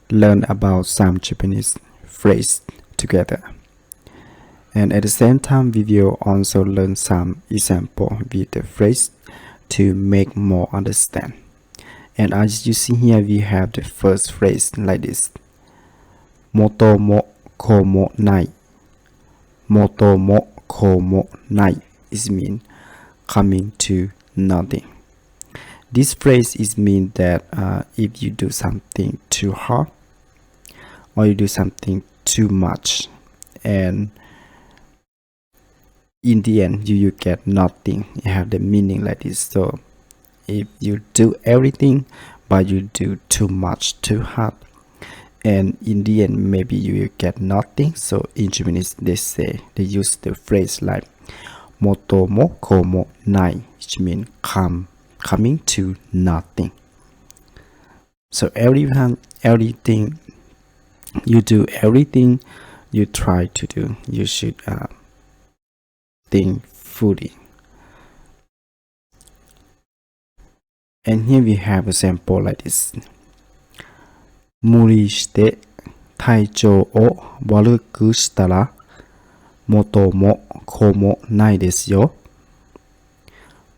learn about some Japanese phrase together. And at the same time, we will also learn some example with the phrase to make more understand. And as you see here, we have the first phrase like this. Moto mo komo nai. Moto mo komo nai is mean coming to nothing. This phrase is mean that if you do something too hard or you do something too much, and in the end you get nothing. You have the meaning like this. So if you do everything but you do too much, too hard, and in the end maybe you will get nothing. So in Japanese they use the phrase like moto mo komo nai, which means coming to nothing. So everything you do, everything you try to do, you should think fully. And here we have a sample like this. 無理して体調を悪くしたら元も子もないですよ。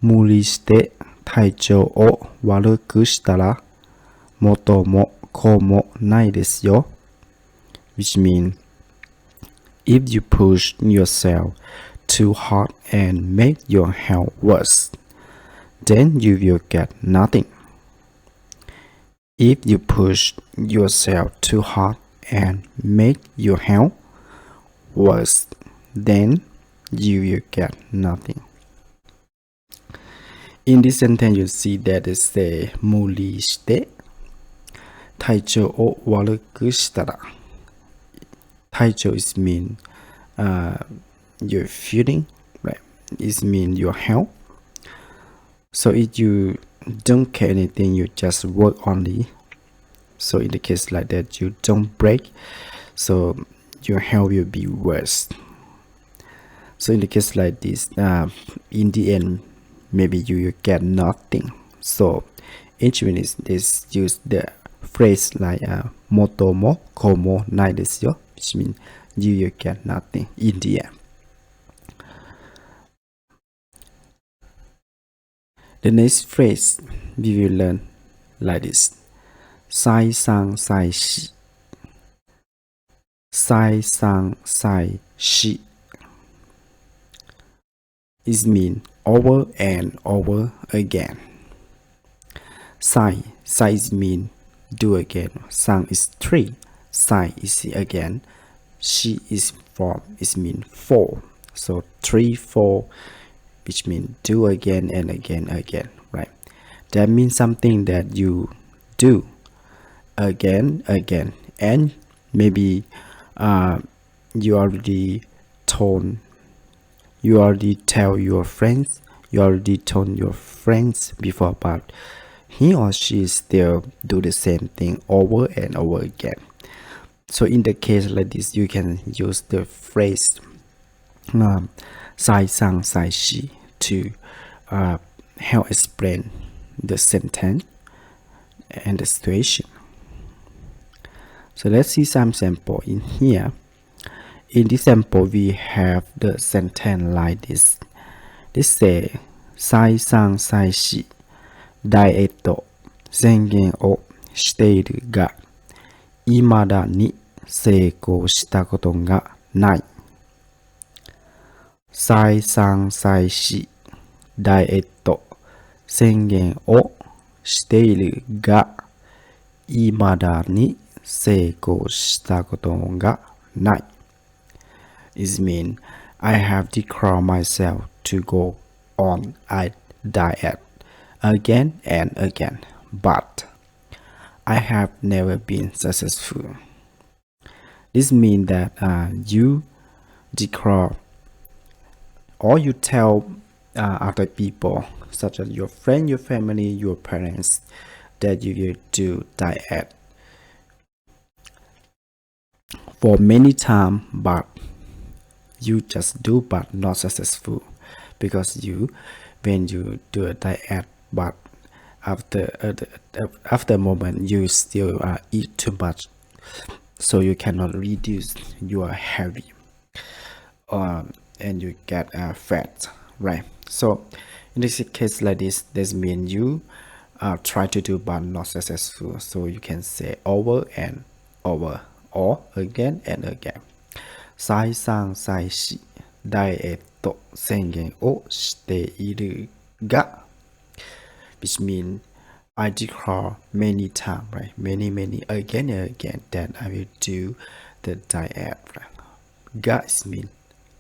無理して体調を悪くしたら元も子もないですよ。Which means, if you push yourself too hard and make your health worse, then you will get nothing. If you push yourself too hard and make your health worse, then you will get nothing. In this sentence, you see that it says 無理して体調を悪くしたら。体調 is mean your feeling, right? It mean your health. So if you don't care anything, you just work only. So in the case like that, you don't break, so your health will be worse. So in the case like this, in the end, maybe you will get nothing. So in Japanese, they use the phrase like moto mo komo nai desu yo, which means you will get nothing in the end. The next phrase we will learn like this. 再三再四。再三再四 is mean over and over again. Sai is mean do again. Sang is 3. Sai is again. Shi is 4. Is mean 4. So 3, 4, which means do again and again, right? That means something that you do again, and maybe you already tell your friends, you already told your friends before, but he or she still do the same thing over and over again. So in the case like this, you can use the phrase 再三再四 to help explain the sentence and the situation. So let's see some sample in here. In this sample, we have the sentence like this. This say 再三再四ダイエット宣言をしているが、未だに成功したことがない。再三再四ダイエット宣言をしているが、未だに成功したことがない。It means I have declared myself to go on a diet again and again, but I have never been successful. This means that you declare or you tell other people, such as your friend, your family, your parents, that you will do diet for many times, but you just do but not successful, because when you do a diet, but after a moment you still eat too much so you cannot reduce your heavy, and you get fat, right? So in this case like this means you try to do but not successful, so you can say over and over or again and again. 再三再四ダイエット宣言をしているが which means I declare many times, right? Many again and again that I will do the diet, right? が is mean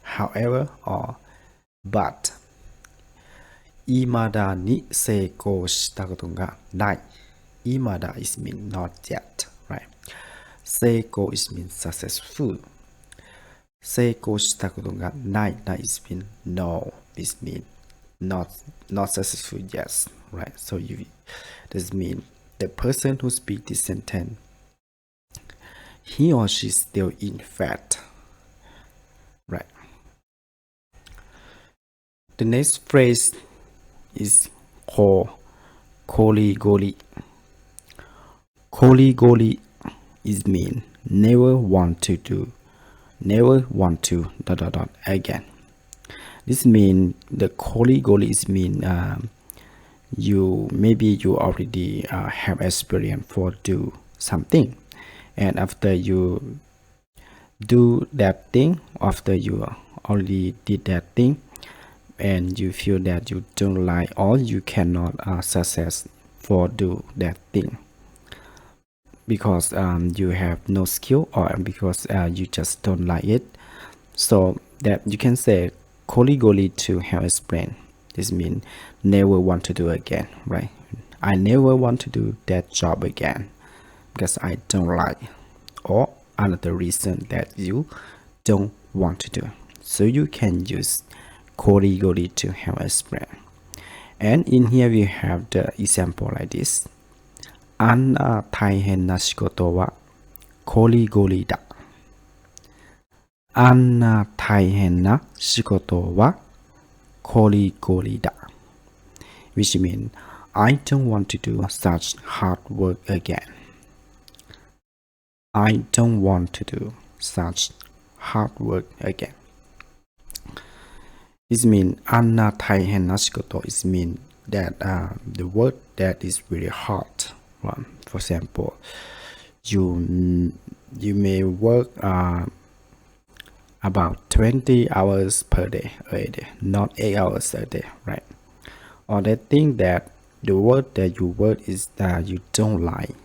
however or but 未だに成功したことがない。未だ is mean not yet, right? 成功 is mean successful. 成功したことがない is mean no. This mean not successful, yes, right? So this mean the person who speaks this sentence, he or she is still in fat, right? The next phrase is called koligoli. Koligoli is mean never want to again. This mean the koligoli is mean you already have experience for do something, and after you do that thing, after you already did that thing, and you feel that you don't like or you cannot success for do that thing because you have no skill or because you just don't like it, so that you can say koligoli to have explained. This means never want to do again, right? I never want to do that job again because I don't like, or another reason that you don't want to do. So you can use koligoli to have explained. And in here we have the example like this. あんな大変な仕事はコリゴリだ。あんな大変な仕事はコリゴリだ。Which means I don't want to do such hard work again. I don't want to do such hard work again. This means あんな大変な仕事 is mean that the work that is really hard. For example, you may work about 20 hours per day, not 8 hours a day, right? Or that thing that the work that you work is that you don't like.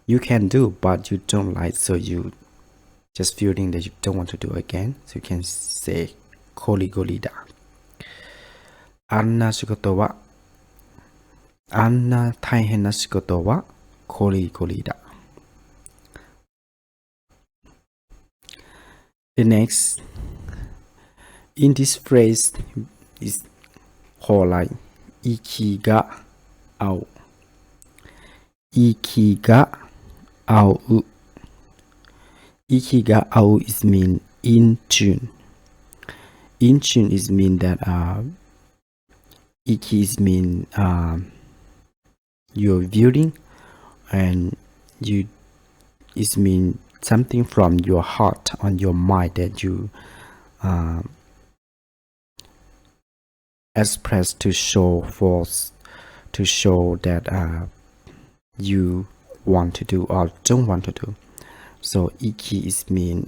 You can do, but you don't like, so you just feeling that you don't want to do again. So you can say コリゴリだ。あんな仕事はあんな大変な仕事はコリコリだ。The next in this phrase is called like 息が合う。息が合う。息が合う is mean in tune. In tune is mean that iki is mean you're viewing, and you is mean something from your heart on your mind that you express to show that you want to do or don't want to do. So iki is mean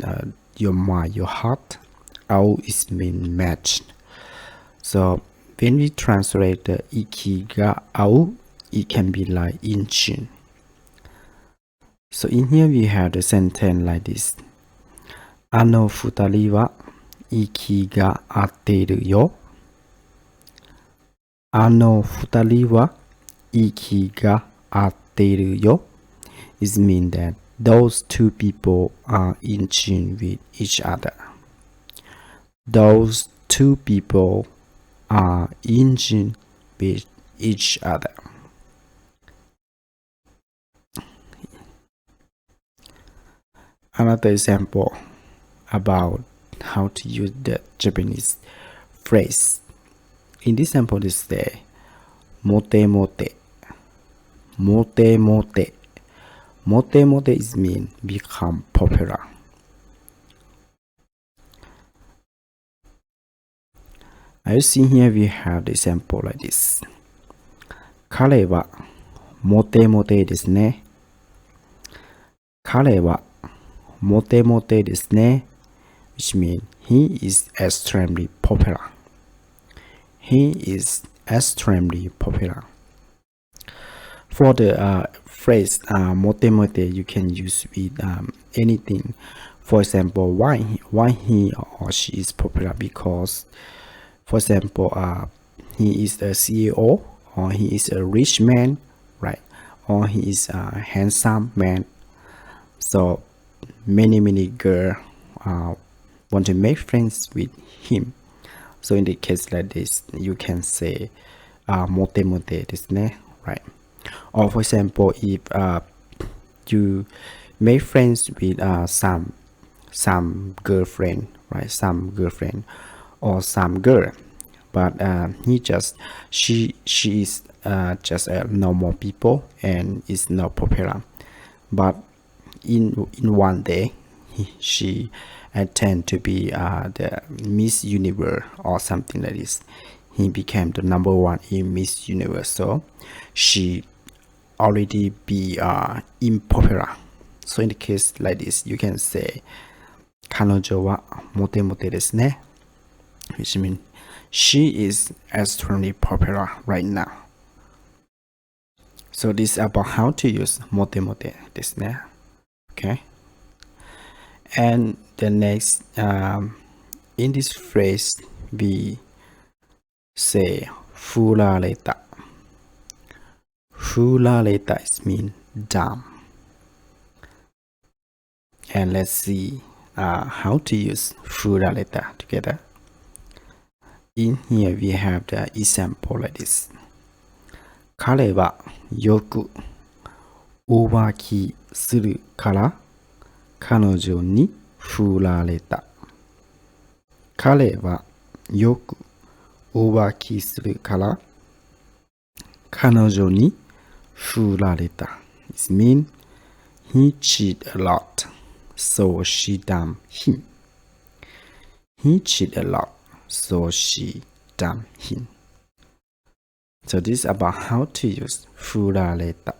your mind, your heart. Ao is mean matched. So when we translate the iki ga ao, it can be like in tune. So in here we have the sentence like this. あの二人は息が合っているよ。あの二人は息が合っているよ。It means that those two people are in tune with each other. Those two people are in tune with each other. Another example about how to use the Japanese phrase. In this example, they say mote mote, mote mote. mote mote is mean become popular. As you see here, we have the example like this. 彼はモテモテですね。彼はモテモテですね。Which means he is extremely popular. He is extremely popular. For the phrase mote mote, you can use with anything. For example, why he or she is popular? Because, for example, he is a CEO, or he is a rich man, right? Or he is a handsome man. So many girls want to make friends with him. So in the case like this, you can say mote mote ですね, right? Or for example, if you make friends with some girlfriend, right? Some girlfriend or some girl, but she is just a normal people and is not popular. But in one day, she attend to be the Miss Universe or something like this. He became the number one in Miss Universe. So she already be unpopular. So in the case like this, you can say 彼女はモテモテですね. Which means she is extremely popular right now. So this is about how to use モテモテですね. Okay. And the next, in this phrase, we say 振られた. 振られた is mean dumb. And let's see how to use 振られた together. In here we have the example like this. 彼はよく浮気するから彼女に振られた。彼はよく浮気するから彼女に振られた。It means he cheated a lot, so she dumped him. He cheated a lot, so she dumped him. So this is about how to use 振られた.